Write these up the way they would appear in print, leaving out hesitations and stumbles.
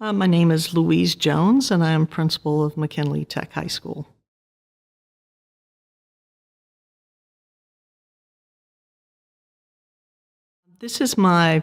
My name is Louise Jones, and I am principal of McKinley Tech High School. This is my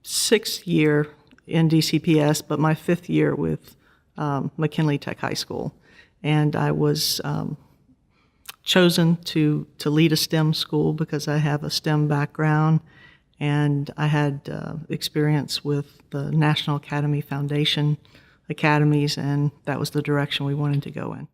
sixth year in DCPS, but my fifth year with McKinley Tech High School. And I was chosen to lead a STEM school because I have a STEM background, and I had experience with the National Academy Foundation academies, and that was the direction we wanted to go in.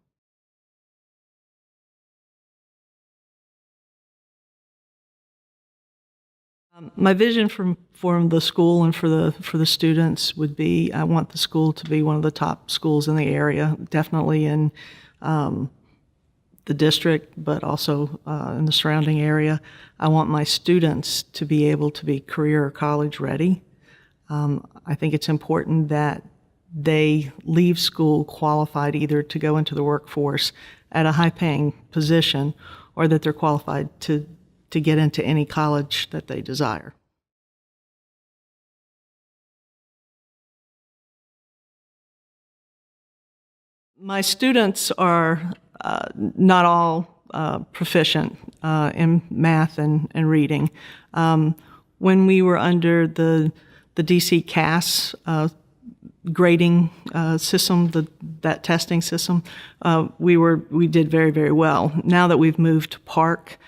My vision for the school and for the students would be, I want the school to be one of the top schools in the area, definitely in the district, but also in the surrounding area. I want my students to be able to be career or college ready. I think it's important that they leave school qualified either to go into the workforce at a high-paying position, or that they're qualified to get into any college that they desire. My students are not all proficient in math and reading. When we were under the DC CAS grading system, that testing system, we did very, very well. Now that we've moved to Park,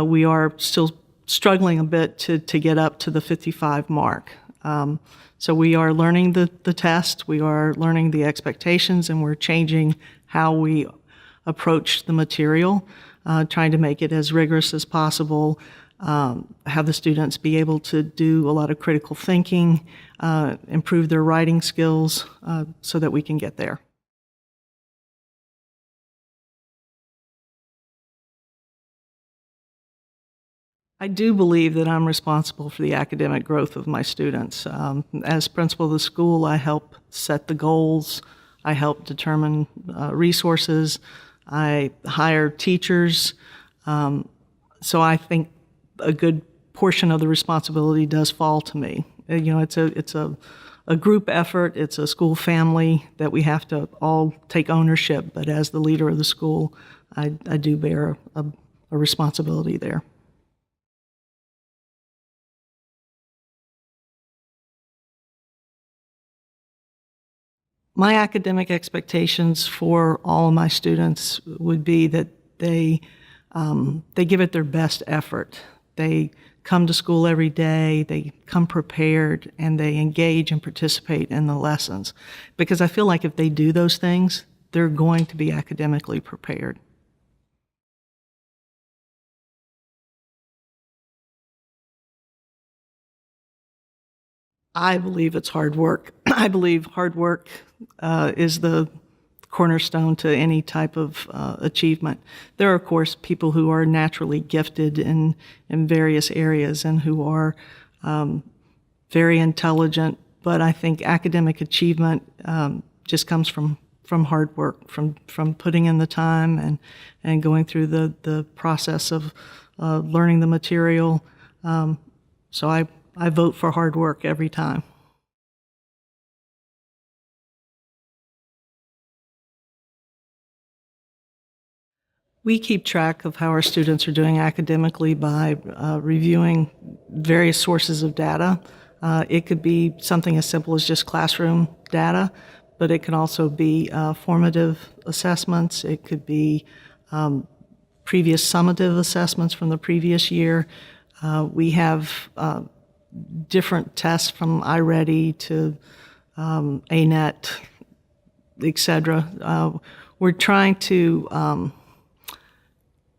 we are still struggling a bit to get up to the 55 mark. So we are learning the test, we are learning the expectations, and we're changing how we approach the material, trying to make it as rigorous as possible, have the students be able to do a lot of critical thinking, improve their writing skills, so that we can get there. I do believe that I'm responsible for the academic growth of my students. As principal of the school, I help set the goals, I help determine resources, I hire teachers, so I think a good portion of the responsibility does fall to me. You know, it's a group effort, it's a school family that we have to all take ownership, but as the leader of the school, I do bear a responsibility there. My academic expectations for all of my students would be that they give it their best effort. They come to school every day, they come prepared, and they engage and participate in the lessons. Because I feel like if they do those things, they're going to be academically prepared. I believe it's hard work. I believe hard work is the cornerstone to any type of achievement. There are, of course, people who are naturally gifted in various areas and who are very intelligent, but I think academic achievement just comes from hard work, from putting in the time and going through the process of learning the material. So I vote for hard work every time. We keep track of how our students are doing academically by reviewing various sources of data. It could be something as simple as just classroom data, but it can also be formative assessments. It could be previous summative assessments from the previous year. We have different tests from iReady to ANET, et cetera. We're trying to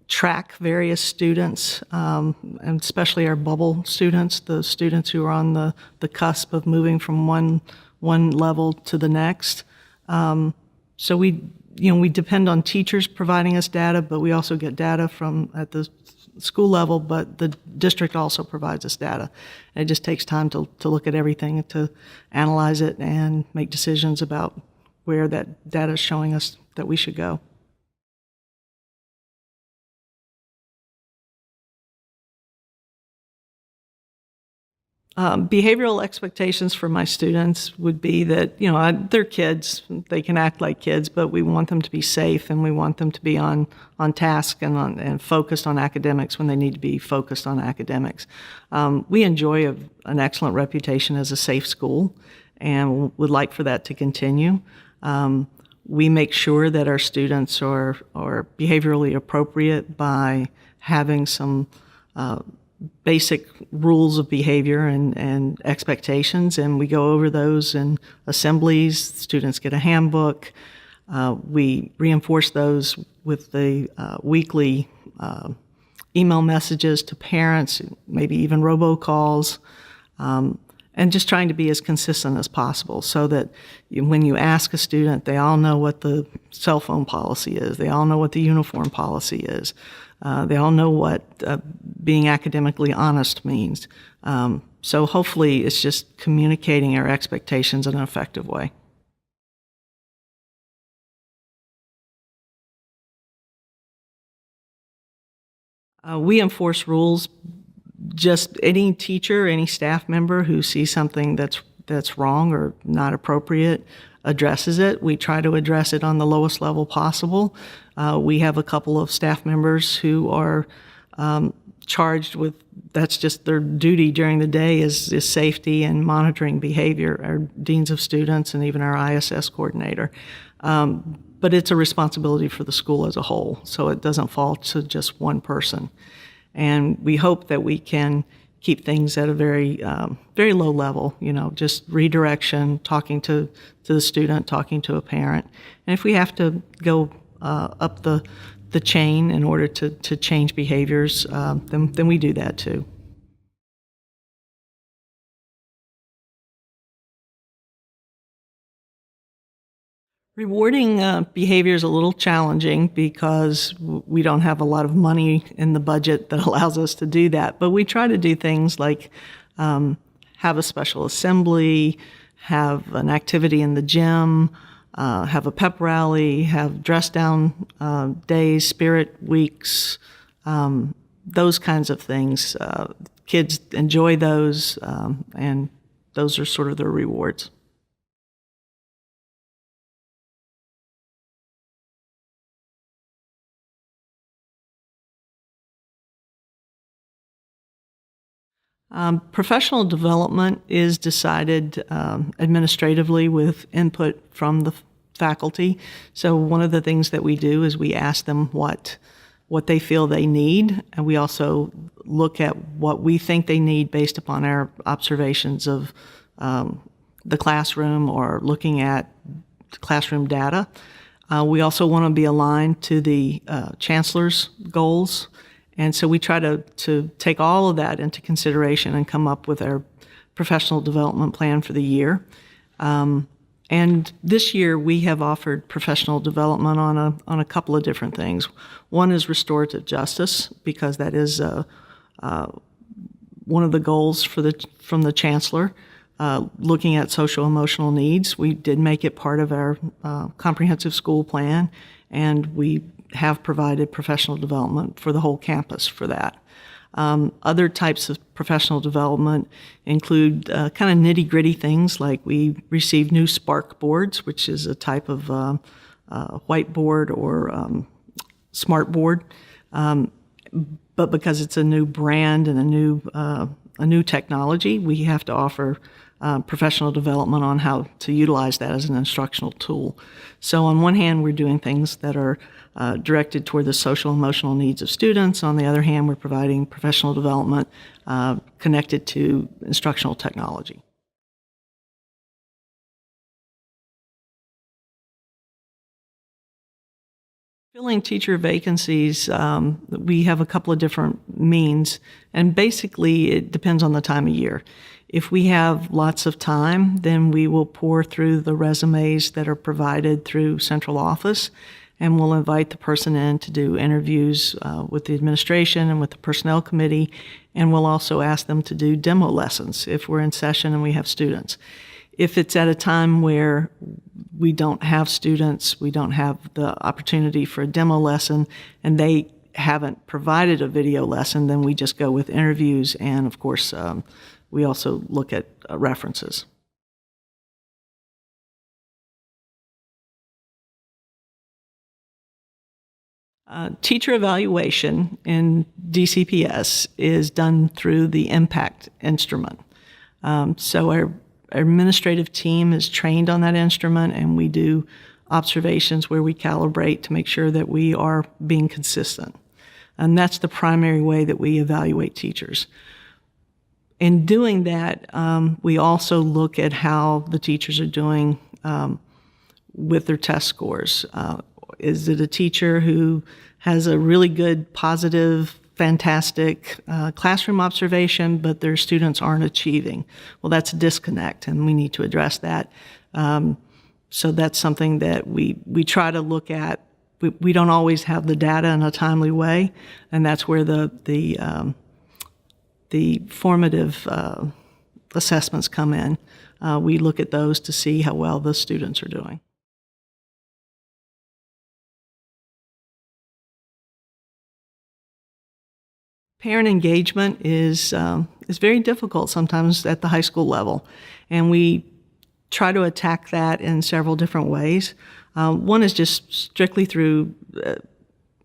track various students, and especially our bubble students, the students who are on the cusp of moving from one level to the next. So we depend on teachers providing us data, but we also get data from at the school level, but the district also provides us data. And it just takes time to look at everything, to analyze it and make decisions about where that data is showing us that we should go. Behavioral expectations for my students would be that, they're kids, they can act like kids, but we want them to be safe and we want them to be on task and focused on academics when they need to be focused on academics. We enjoy an excellent reputation as a safe school and would like for that to continue. We make sure that our students are behaviorally appropriate by having some basic rules of behavior and expectations, and we go over those in assemblies. Students get a handbook. We reinforce those with the weekly email messages to parents, maybe even robocalls, and just trying to be as consistent as possible so that when you ask a student, they all know what the cell phone policy is. They all know what the uniform policy is. They all know what being academically honest means. So hopefully it's just communicating our expectations in an effective way. We enforce rules. Just any teacher, any staff member who sees something that's wrong or not appropriate addresses it. We try to address it on the lowest level possible. We have a couple of staff members who are charged with, that's just their duty during the day, is safety and monitoring behavior, our deans of students and even our ISS coordinator. But it's a responsibility for the school as a whole, so it doesn't fall to just one person. And we hope that we can keep things at a very low level, just redirection, talking to the student, talking to a parent. And if we have to go up the chain in order to change behaviors, then we do that too. Rewarding behavior is a little challenging because we don't have a lot of money in the budget that allows us to do that. But we try to do things like have a special assembly, have an activity in the gym, have a pep rally, have dress down days, spirit weeks, those kinds of things. Kids enjoy those, and those are sort of their rewards. Professional development is decided administratively with input from the faculty. So one of the things that we do is we ask them what they feel they need, and we also look at what we think they need based upon our observations of the classroom or looking at classroom data. We also want to be aligned to the chancellor's goals. And so we try to take all of that into consideration and come up with our professional development plan for the year. And this year we have offered professional development on a couple of different things. One is restorative justice, because that is one of the goals from the chancellor. Looking at social emotional needs, we did make it part of our comprehensive school plan, and we have provided professional development for the whole campus for that. Other types of professional development include kind of nitty-gritty things, like we received new Spark boards, which is a type of whiteboard or smart board. But because it's a new brand and a new technology, we have to offer professional development on how to utilize that as an instructional tool. So on one hand, we're doing things that are directed toward the social emotional needs of students. On the other hand, we're providing professional development connected to instructional technology. Filling teacher vacancies, we have a couple of different means, and basically it depends on the time of year. If we have lots of time, then we will pour through the resumes that are provided through central office, and we'll invite the person in to do interviews with the administration and with the personnel committee, and we'll also ask them to do demo lessons if we're in session and we have students. If it's at a time where we don't have students, we don't have the opportunity for a demo lesson, and they haven't provided a video lesson, then we just go with interviews and, of course, we also look at references. Teacher evaluation in DCPS is done through the impact instrument. So our administrative team is trained on that instrument, and we do observations where we calibrate to make sure that we are being consistent. And that's the primary way that we evaluate teachers. In doing that, we also look at how the teachers are doing with their test scores. Is it a teacher who has a really good, positive, fantastic classroom observation, but their students aren't achieving? Well, that's a disconnect, and we need to address that. So that's something that we try to look at. We don't always have the data in a timely way, and that's where the formative assessments come in. We look at those to see how well the students are doing. Parent engagement is very difficult sometimes at the high school level, and we try to attack that in several different ways. One is just strictly through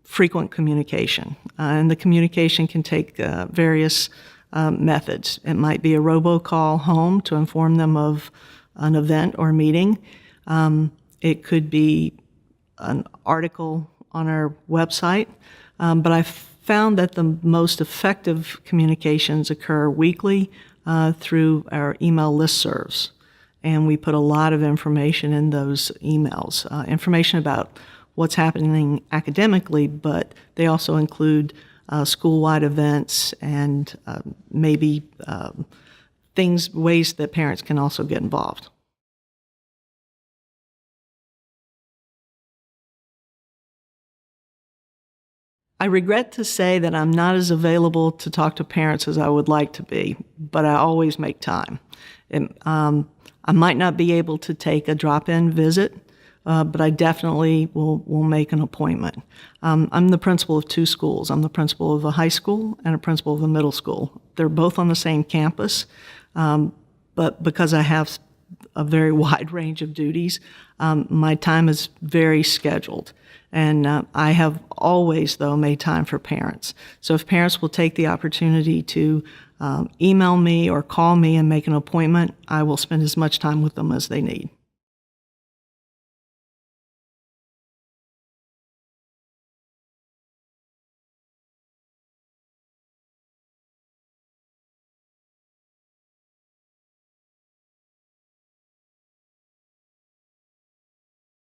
frequent communication, and the communication can take various methods. It might be a robocall home to inform them of an event or meeting. It could be an article on our website, but I've found that the most effective communications occur weekly through our email listservs. And we put a lot of information in those emails, information about what's happening academically, but they also include school-wide events and maybe ways that parents can also get involved. I regret to say that I'm not as available to talk to parents as I would like to be, but I always make time. I might not be able to take a drop-in visit, but I definitely will make an appointment. I'm the principal of two schools. I'm the principal of a high school and a principal of a middle school. They're both on the same campus, but because I have a very wide range of duties, my time is very scheduled. And I have always, though, made time for parents. So if parents will take the opportunity to email me or call me and make an appointment, I will spend as much time with them as they need.